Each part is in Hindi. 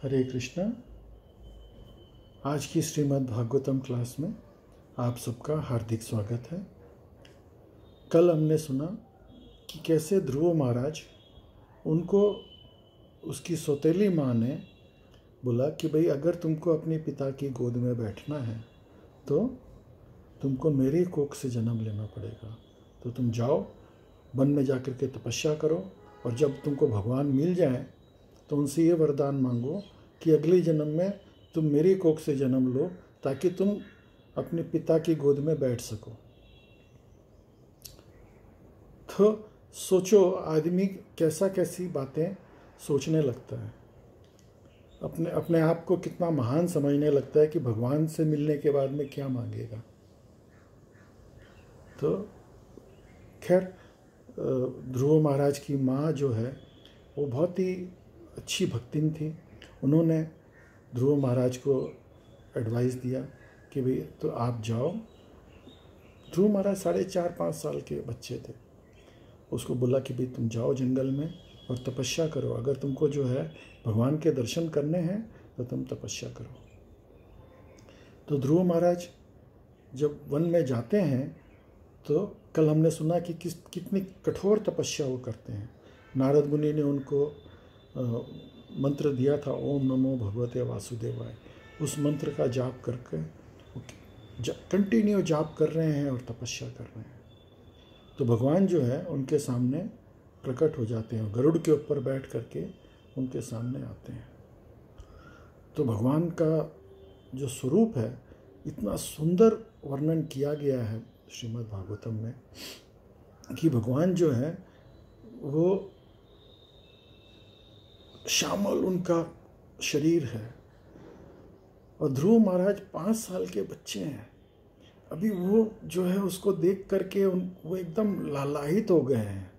हरे कृष्णा। आज की श्रीमद् भागवतम क्लास में आप सबका हार्दिक स्वागत है। कल हमने सुना कि कैसे ध्रुव महाराज, उनको उसकी सौतेली माँ ने बोला कि भाई अगर तुमको अपने पिता की गोद में बैठना है तो तुमको मेरी कोख से जन्म लेना पड़ेगा। तो तुम जाओ, वन में जाकर के तपस्या करो, और जब तुमको भगवान मिल जाए तो उनसे ये वरदान मांगो कि अगले जन्म में तुम मेरी कोख से जन्म लो, ताकि तुम अपने पिता की गोद में बैठ सको। तो सोचो, आदमी कैसी बातें सोचने लगता है, अपने आप को कितना महान समझने लगता है कि भगवान से मिलने के बाद में क्या मांगेगा। तो खैर, ध्रुव महाराज की माँ जो है वो बहुत ही अच्छी भक्तिन थी। उन्होंने ध्रुव महाराज को एडवाइस दिया कि भाई तो आप जाओ। ध्रुव महाराज 4.5-5 साल के बच्चे थे। उसको बोला कि भाई तुम जाओ जंगल में और तपस्या करो। अगर तुमको जो है भगवान के दर्शन करने हैं तो तुम तपस्या करो। तो ध्रुव महाराज जब वन में जाते हैं तो कल हमने सुना कि कितनी कठोर तपस्या वो करते हैं। नारद मुनि ने उनको मंत्र दिया था, ओम नमो भगवते वासुदेवाय। उस मंत्र का जाप करके कंटिन्यू जाप कर रहे हैं और तपस्या कर रहे हैं। तो भगवान जो है उनके सामने प्रकट हो जाते हैं, गरुड़ के ऊपर बैठ करके उनके सामने आते हैं। तो भगवान का जो स्वरूप है, इतना सुंदर वर्णन किया गया है श्रीमद् भागवतम में कि भगवान जो है वो श्यामल उनका शरीर है। और ध्रुव महाराज 5 साल के बच्चे हैं। अभी वो जो है उसको देख करके वो एकदम लालायित हो गए हैं।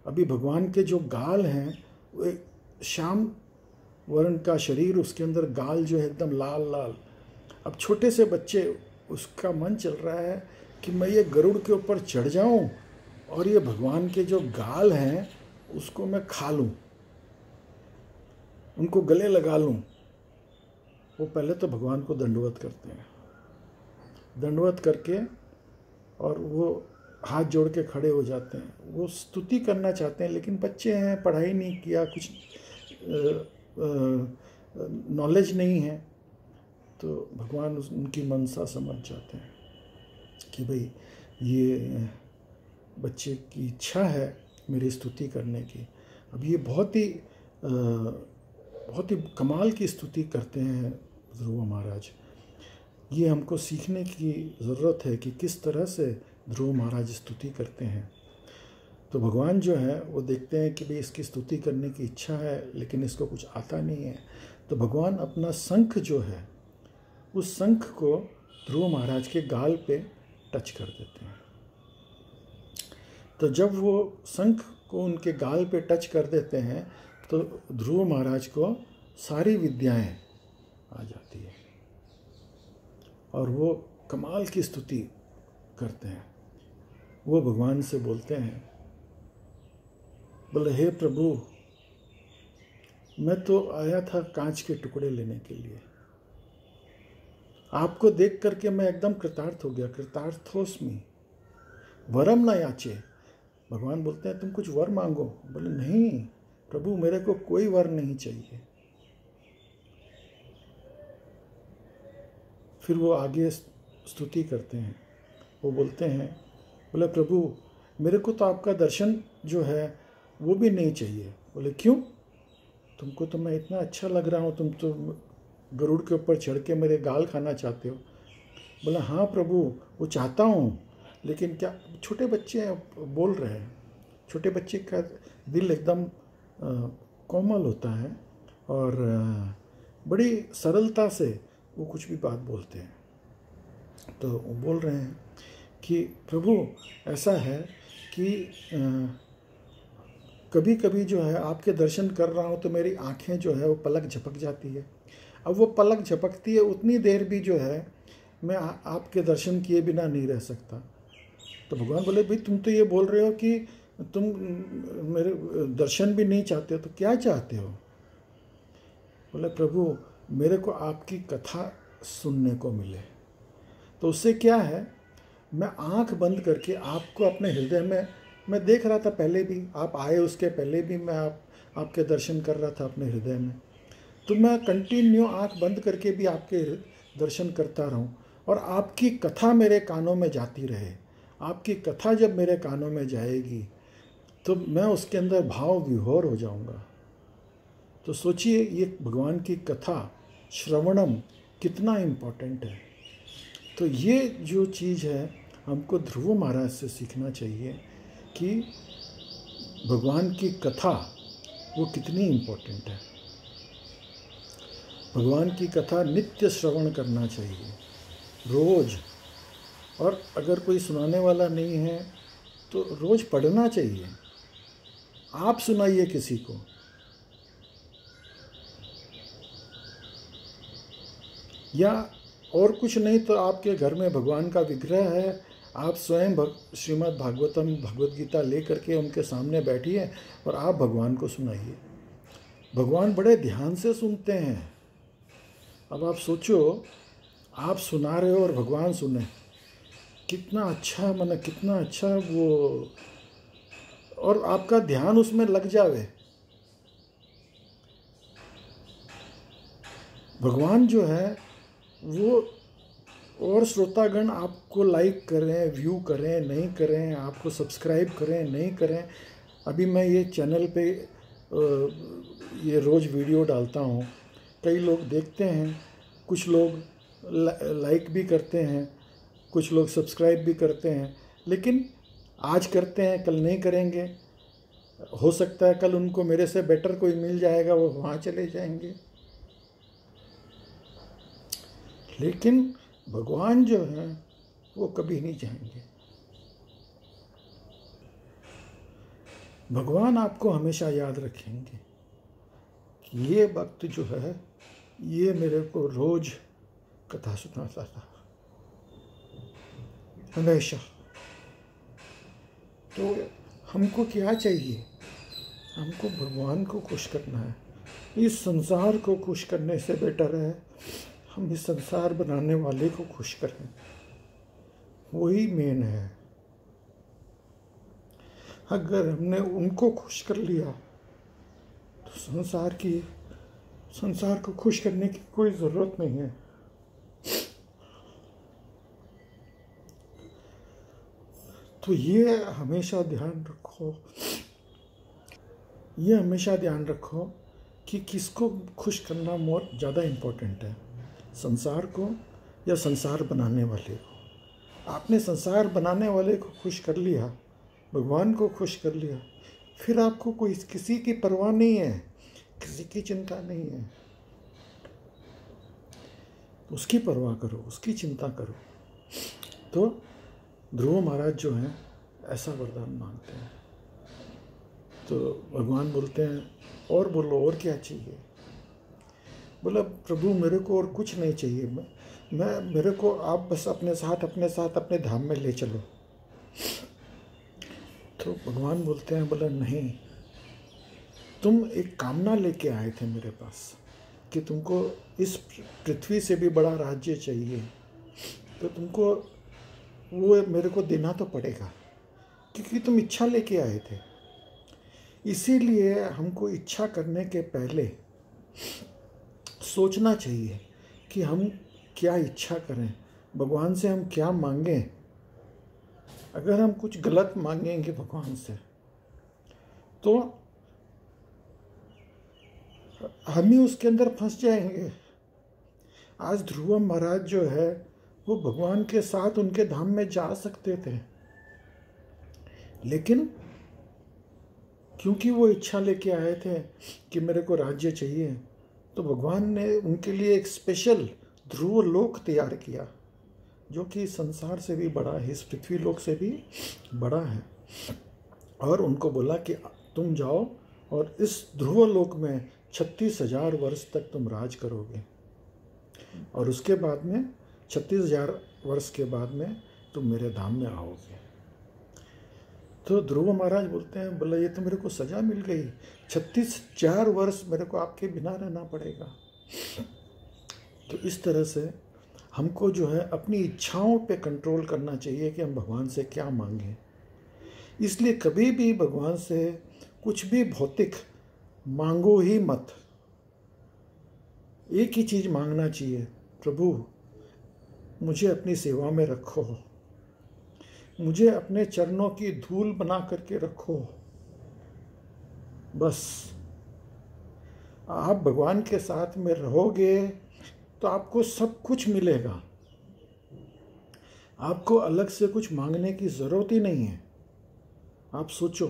अभी भगवान के जो गाल हैं वो श्याम वर्ण का शरीर, उसके अंदर गाल जो है एकदम लाल लाल। अब छोटे से बच्चे, उसका मन चल रहा है कि मैं ये गरुड़ के ऊपर चढ़ जाऊं और ये भगवान के जो गाल हैं उसको मैं खा लूं, उनको गले लगा लूं। वो पहले तो भगवान को दंडवत करते हैं, दंडवत करके और वो हाथ जोड़ के खड़े हो जाते हैं। वो स्तुति करना चाहते हैं, लेकिन बच्चे हैं, पढ़ाई नहीं किया, कुछ नॉलेज नहीं है। तो भगवान उनकी मनसा समझ जाते हैं कि भाई ये बच्चे की इच्छा है मेरी स्तुति करने की। अब ये बहुत ही कमाल की स्तुति करते हैं ध्रुव महाराज। ये हमको सीखने की ज़रूरत है कि किस तरह से ध्रुव महाराज स्तुति करते हैं। तो भगवान जो है वो देखते हैं कि भाई इसकी स्तुति करने की इच्छा है, लेकिन इसको कुछ आता नहीं है। तो भगवान अपना शंख जो है, उस शंख को ध्रुव महाराज के गाल पे टच कर देते हैं। तो जब वो शंख को उनके गाल पे टच कर देते हैं तो ध्रुव महाराज को सारी विद्याएं आ जाती है और वो कमाल की स्तुति करते हैं। वो भगवान से बोलते हैं, बोले हे प्रभु, मैं तो आया था कांच के टुकड़े लेने के लिए। आपको देख करके मैं एकदम कृतार्थ हो गया। कृतार्थोस्मि वरम न याचे। भगवान बोलते हैं तुम कुछ वर मांगो। बोले नहीं प्रभु, मेरे को कोई वर नहीं चाहिए। फिर वो आगे स्तुति करते हैं। वो बोलते हैं, बोले प्रभु, मेरे को तो आपका दर्शन जो है वो भी नहीं चाहिए। बोले क्यों? तुमको तो मैं इतना अच्छा लग रहा हूँ, तुम तो गरुड़ के ऊपर चढ़ के मेरे गाल खाना चाहते हो। बोला हाँ प्रभु, वो चाहता हूँ, लेकिन क्या। छोटे बच्चे बोल रहे हैं। छोटे बच्चे का दिल एकदम कोमल होता है और बड़ी सरलता से वो कुछ भी बात बोलते हैं। तो वो बोल रहे हैं कि प्रभु, ऐसा है कि कभी कभी जो है आपके दर्शन कर रहा हूँ तो मेरी आँखें जो है वो पलक झपक जाती है। अब वो पलक झपकती है, उतनी देर भी जो है मैं आपके दर्शन किए बिना नहीं रह सकता। तो भगवान बोले भाई तुम तो ये बोल रहे हो कि तुम मेरे दर्शन भी नहीं चाहते हो, तो क्या चाहते हो? बोले प्रभु मेरे को आपकी कथा सुनने को मिले। तो उससे क्या है, मैं आंख बंद करके आपको अपने हृदय में, मैं देख रहा था पहले भी, आप आए उसके पहले भी मैं आपके दर्शन कर रहा था अपने हृदय में। तो मैं कंटिन्यू आंख बंद करके भी आपके दर्शन करता रहूं और आपकी कथा मेरे कानों में जाती रहे। आपकी कथा जब मेरे कानों में जाएगी तो मैं उसके अंदर भाव विभोर हो जाऊंगा। तो सोचिए ये भगवान की कथा श्रवणम कितना इम्पोर्टेंट है। तो ये जो चीज़ है हमको ध्रुव महाराज से सीखना चाहिए कि भगवान की कथा वो कितनी इम्पोर्टेंट है। भगवान की कथा नित्य श्रवण करना चाहिए, रोज। और अगर कोई सुनाने वाला नहीं है तो रोज पढ़ना चाहिए। आप सुनाइए किसी को। या और कुछ नहीं तो आपके घर में भगवान का विग्रह है, आप स्वयं श्रीमद् भागवतम भगवद गीता ले करके उनके सामने बैठिए और आप भगवान को सुनाइए। भगवान बड़े ध्यान से सुनते हैं। अब आप सोचो, आप सुना रहे हो और भगवान सुने, कितना अच्छा, मन कितना अच्छा वो, और आपका ध्यान उसमें लग जावे। भगवान जो है वो, और श्रोतागण आपको लाइक करें, व्यू करें, नहीं करें, आपको सब्सक्राइब करें, नहीं करें। अभी मैं ये चैनल पे ये रोज़ वीडियो डालता हूँ, कई लोग देखते हैं, कुछ लोग लाइक भी करते हैं, कुछ लोग सब्सक्राइब भी करते हैं, लेकिन आज करते हैं कल नहीं करेंगे। हो सकता है कल उनको मेरे से बेटर कोई मिल जाएगा, वो वहाँ चले जाएंगे। लेकिन भगवान जो है वो कभी नहीं जाएंगे। भगवान आपको हमेशा याद रखेंगे कि ये भक्त जो है ये मेरे को रोज कथा सुनाता था, हमेशा। तो हमको क्या चाहिए? हमको भगवान को खुश करना है। इस संसार को खुश करने से बेटर है हम इस संसार बनाने वाले को खुश करें, वही मेन है। अगर हमने उनको खुश कर लिया तो संसार को खुश करने की कोई ज़रूरत नहीं है। तो ये हमेशा ध्यान रखो कि किसको खुश करना मोर ज़्यादा इम्पोर्टेंट है, संसार को या संसार बनाने वाले को। आपने संसार बनाने वाले को खुश कर लिया, भगवान को खुश कर लिया, फिर आपको कोई किसी की परवाह नहीं है, किसी की चिंता नहीं है। उसकी परवाह करो, उसकी चिंता करो। तो ध्रुव महाराज जो हैं ऐसा वरदान मांगते हैं। तो भगवान बोलते हैं और बोलो, और क्या चाहिए? बोला प्रभु मेरे को और कुछ नहीं चाहिए, मेरे को आप बस अपने साथ अपने धाम में ले चलो। तो भगवान बोलते हैं, बोला नहीं, तुम एक कामना लेके आए थे मेरे पास कि तुमको इस पृथ्वी से भी बड़ा राज्य चाहिए, तो तुमको वो मेरे को देना तो पड़ेगा, क्योंकि तुम इच्छा लेके आए थे। इसीलिए हमको इच्छा करने के पहले सोचना चाहिए कि हम क्या इच्छा करें, भगवान से हम क्या मांगें। अगर हम कुछ गलत मांगेंगे भगवान से तो हम ही उसके अंदर फंस जाएंगे। आज ध्रुव महाराज जो है वो भगवान के साथ उनके धाम में जा सकते थे, लेकिन क्योंकि वो इच्छा लेके आए थे कि मेरे को राज्य चाहिए, तो भगवान ने उनके लिए एक स्पेशल ध्रुव लोक तैयार किया, जो कि संसार से भी बड़ा है, इस पृथ्वी लोक से भी बड़ा है। और उनको बोला कि तुम जाओ और इस ध्रुव लोक में 36,000 वर्ष तक तुम राज करोगे, और उसके बाद में 36,000 वर्ष के बाद में तुम मेरे धाम में आओगे। तो ध्रुव महाराज बोलते हैं, बोला ये तो मेरे को सज़ा मिल गई, 36,000 वर्ष मेरे को आपके बिना रहना पड़ेगा। तो इस तरह से हमको जो है अपनी इच्छाओं पे कंट्रोल करना चाहिए कि हम भगवान से क्या मांगें। इसलिए कभी भी भगवान से कुछ भी भौतिक मांगो ही मत। एक ही चीज़ मांगना चाहिए, प्रभु मुझे अपनी सेवा में रखो, मुझे अपने चरणों की धूल बना करके रखो। बस आप भगवान के साथ में रहोगे तो आपको सब कुछ मिलेगा। आपको अलग से कुछ मांगने की ज़रूरत ही नहीं है। आप सोचो।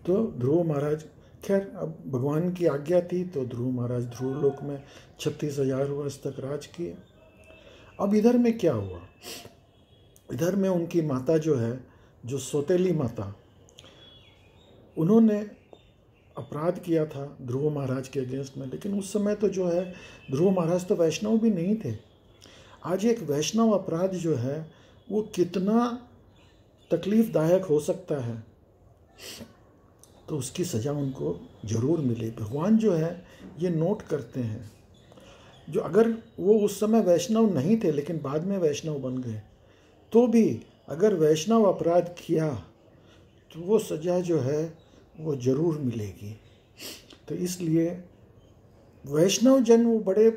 तो ध्रुव महाराज, खैर अब भगवान की आज्ञा थी तो ध्रुव महाराज ध्रुव लोक में 36,000 वर्ष तक राज किए। अब इधर में क्या हुआ? इधर में उनकी माता जो है, जो सौतेली माता, उन्होंने अपराध किया था ध्रुव महाराज के अगेंस्ट में। लेकिन उस समय तो जो है ध्रुव महाराज तो वैष्णव भी नहीं थे। आज एक वैष्णव अपराध जो है वो कितना तकलीफदायक हो सकता है, तो उसकी सज़ा उनको ज़रूर मिले। भगवान जो है ये नोट करते हैं। जो अगर वो उस समय वैष्णव नहीं थे लेकिन बाद में वैष्णव बन गए, तो भी अगर वैष्णव अपराध किया तो वो सज़ा जो है वो ज़रूर मिलेगी। तो इसलिए वैष्णव जन वो बड़े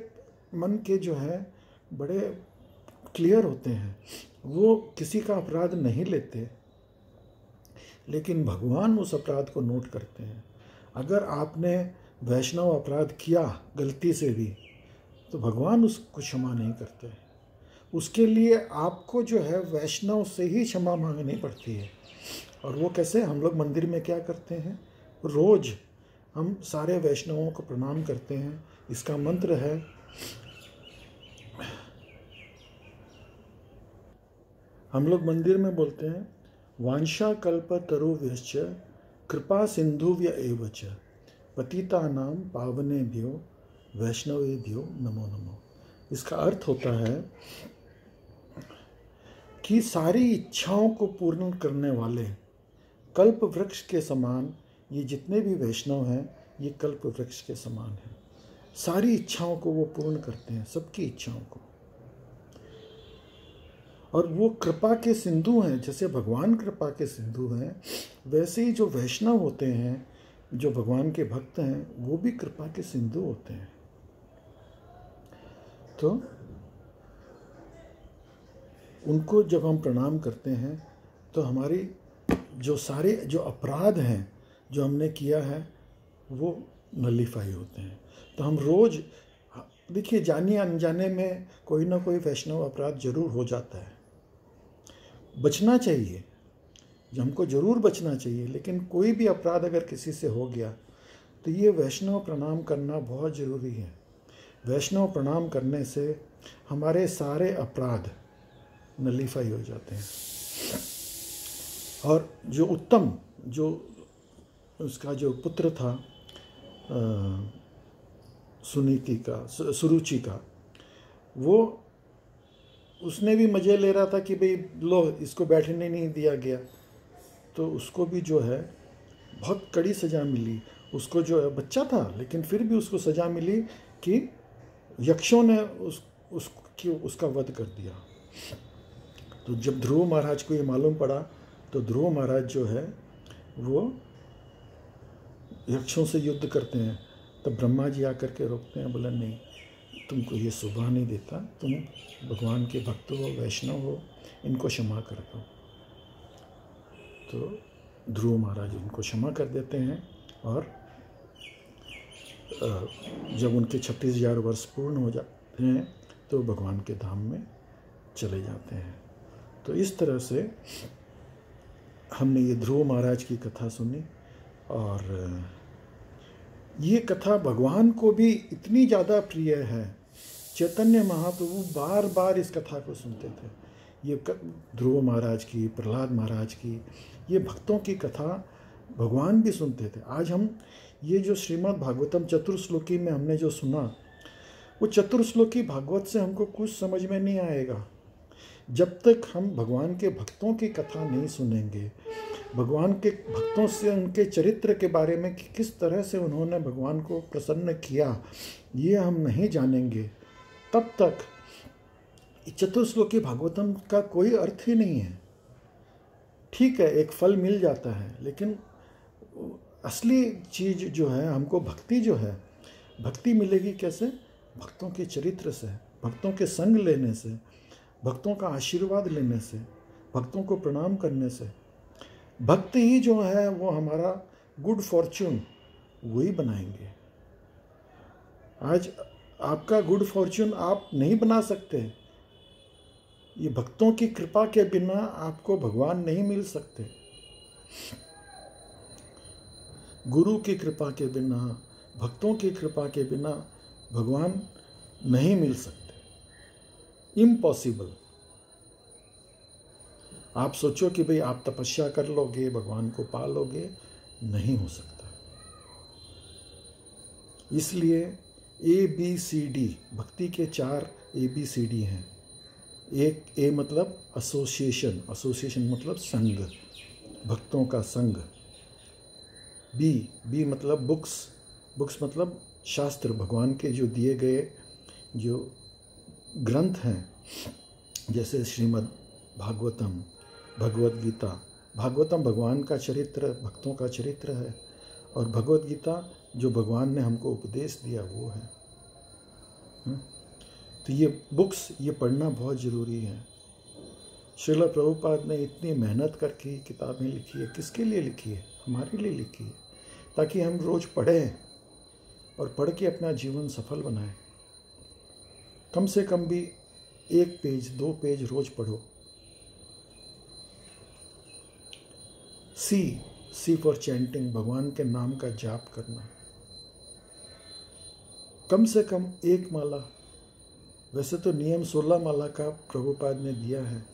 मन के जो है बड़े क्लियर होते हैं, वो किसी का अपराध नहीं लेते, लेकिन भगवान उस अपराध को नोट करते हैं। अगर आपने वैष्णव अपराध किया गलती से भी, तो भगवान उसको क्षमा नहीं करते। उसके लिए आपको जो है वैष्णव से ही क्षमा मांगनी पड़ती है। और वो कैसे? हम लोग मंदिर में क्या करते हैं, रोज़ हम सारे वैष्णवों को प्रणाम करते हैं। इसका मंत्र है, हम लोग मंदिर में बोलते हैं, वांछा कल्प तरुभ्यश्च कृपा सिंधुभ्य एव च पतितानां पावनेभ्यो वैष्णवेभ्यो नमो नमो। इसका अर्थ होता है कि सारी इच्छाओं को पूर्ण करने वाले कल्प वृक्ष के समान ये जितने भी वैष्णव हैं, ये कल्प वृक्ष के समान हैं। सारी इच्छाओं को वो पूर्ण करते हैं, सबकी इच्छाओं को। और वो कृपा के सिंधु हैं। जैसे भगवान कृपा के सिंधु हैं, वैसे ही जो वैष्णव होते हैं, जो भगवान के भक्त हैं, वो भी कृपा के सिंधु होते हैं। तो उनको जब हम प्रणाम करते हैं तो हमारी जो सारे जो अपराध हैं जो हमने किया है वो नलीफाई होते हैं। तो हम रोज़, देखिए, जाने अनजाने में कोई ना कोई वैष्णव अपराध जरूर हो जाता है। बचना चाहिए, हमको जरूर बचना चाहिए। लेकिन कोई भी अपराध अगर किसी से हो गया तो ये वैष्णव प्रणाम करना बहुत ज़रूरी है। वैष्णव प्रणाम करने से हमारे सारे अपराध नलीफाई हो जाते हैं। और जो उत्तम, जो उसका जो पुत्र था सुनीति का, सुरुचि का, वो उसने भी मज़े ले रहा था कि भाई लो, इसको बैठने नहीं दिया गया, तो उसको भी जो है बहुत कड़ी सज़ा मिली। उसको जो है बच्चा था लेकिन फिर भी उसको सज़ा मिली कि यक्षों ने उसका वध कर दिया। तो जब ध्रुव महाराज को ये मालूम पड़ा तो ध्रुव महाराज जो है वो यक्षों से युद्ध करते हैं। तब ब्रह्मा जी आकर के रोकते हैं, बोला नहीं, तुमको ये शोभा नहीं देता, तुम भगवान के भक्त हो, वैष्णव हो, इनको क्षमा कर दो। तो ध्रुव महाराज उनको क्षमा कर देते हैं और जब उनके 36,000 वर्ष पूर्ण हो जाते हैं तो भगवान के धाम में चले जाते हैं। तो इस तरह से हमने ये ध्रुव महाराज की कथा सुनी। और ये कथा भगवान को भी इतनी ज़्यादा प्रिय है, चैतन्य महाप्रभु बार बार इस कथा को सुनते थे। ये ध्रुव महाराज की, प्रहलाद महाराज की, ये भक्तों की कथा भगवान भी सुनते थे। आज हम ये जो श्रीमद् भागवतम चतुर्श्लोकी में हमने जो सुना, वो चतुर्श्लोकी भागवत से हमको कुछ समझ में नहीं आएगा जब तक हम भगवान के भक्तों की कथा नहीं सुनेंगे, भगवान के भक्तों से उनके चरित्र के बारे में कि किस तरह से उन्होंने भगवान को प्रसन्न किया, ये हम नहीं जानेंगे तब तक चतुश्लोकी भागवतम का कोई अर्थ ही नहीं है। ठीक है, एक फल मिल जाता है, लेकिन असली चीज़ जो है, हमको भक्ति जो है, भक्ति मिलेगी कैसे? भक्तों के चरित्र से, भक्तों के संग लेने से, भक्तों का आशीर्वाद लेने से, भक्तों को प्रणाम करने से। भक्त ही जो है वो हमारा गुड फॉर्च्यून वही बनाएंगे। आज आपका गुड फॉर्च्यून आप नहीं बना सकते। ये भक्तों की कृपा के बिना आपको भगवान नहीं मिल सकते। गुरु की कृपा के बिना, भक्तों की कृपा के बिना भगवान नहीं मिल सकते। इम्पॉसिबल। आप सोचो कि भाई आप तपस्या कर लोगे, भगवान को पा लोगे, नहीं हो सकता। इसलिए ABCD, भक्ति के 4 ABCD हैं। एक A मतलब एसोसिएशन, एसोसिएशन मतलब संग, भक्तों का संग। B मतलब बुक्स, बुक्स मतलब शास्त्र, भगवान के जो दिए गए जो ग्रंथ हैं, जैसे श्रीमद् भागवतम, भगवद गीता। भागवतम भगवान का चरित्र, भक्तों का चरित्र है, और भगवद गीता जो भगवान ने हमको उपदेश दिया वो है। तो ये बुक्स, ये पढ़ना बहुत ज़रूरी है। श्रील प्रभुपाद ने इतनी मेहनत करके किताबें लिखी है, किसके लिए लिखी है? हमारे लिए लिखी है, ताकि हम रोज़ पढ़ें और पढ़ के अपना जीवन सफल बनाएं। कम से कम भी 1 पेज 2 पेज रोज पढ़ो। C फॉर चैंटिंग, भगवान के नाम का जाप करना। कम से कम 1 माला, वैसे तो नियम 16 माला का प्रभुपाद ने दिया है,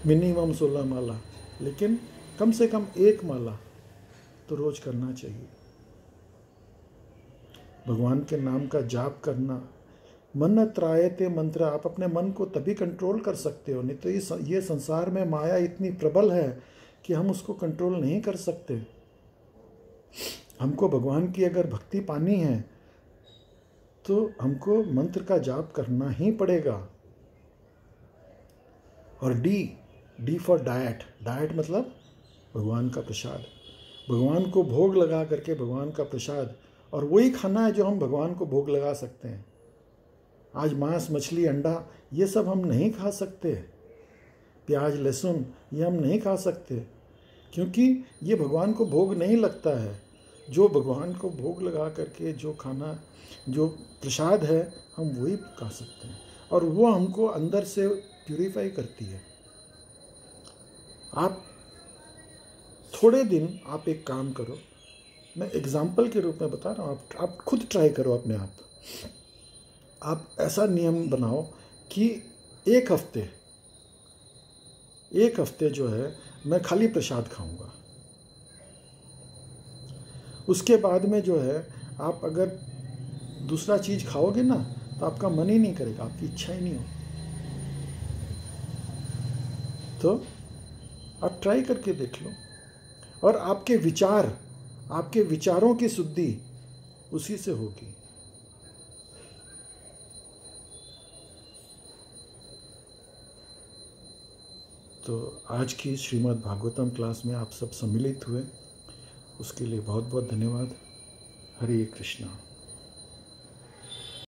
मिनिमम 16 माला, लेकिन कम से कम 1 माला तो रोज करना चाहिए। भगवान के नाम का जाप करना। मन त्रायते मंत्र, आप अपने मन को तभी कंट्रोल कर सकते हो, नहीं तो ये संसार में माया इतनी प्रबल है कि हम उसको कंट्रोल नहीं कर सकते। हमको भगवान की अगर भक्ति पानी है तो हमको मंत्र का जाप करना ही पड़ेगा। और डी फॉर डाइट, डाइट मतलब भगवान का प्रसाद, भगवान को भोग लगा करके भगवान का प्रसाद, और वही खाना है जो हम भगवान को भोग लगा सकते हैं। आज मांस, मछली, अंडा ये सब हम नहीं खा सकते, प्याज, लहसुन ये हम नहीं खा सकते, क्योंकि ये भगवान को भोग नहीं लगता है। जो भगवान को भोग लगा करके जो खाना, जो प्रसाद है, हम वही खा सकते हैं, और वो हमको अंदर से प्यूरिफाई करती है। आप थोड़े दिन आप एक काम करो, मैं एग्जाम्पल के रूप में बता रहा हूँ, आप खुद ट्राई करो अपने आप। आप ऐसा नियम बनाओ कि एक हफ्ते जो है मैं खाली प्रसाद खाऊंगा। उसके बाद में जो है आप अगर दूसरा चीज़ खाओगे ना तो आपका मन ही नहीं करेगा, आपकी इच्छा ही नहीं हो। तो आप ट्राई करके देख लो, और आपके विचारों की शुद्धि उसी से होगी। तो आज की श्रीमद् भागवतम क्लास में आप सब सम्मिलित हुए, उसके लिए बहुत बहुत धन्यवाद। हरे कृष्णा।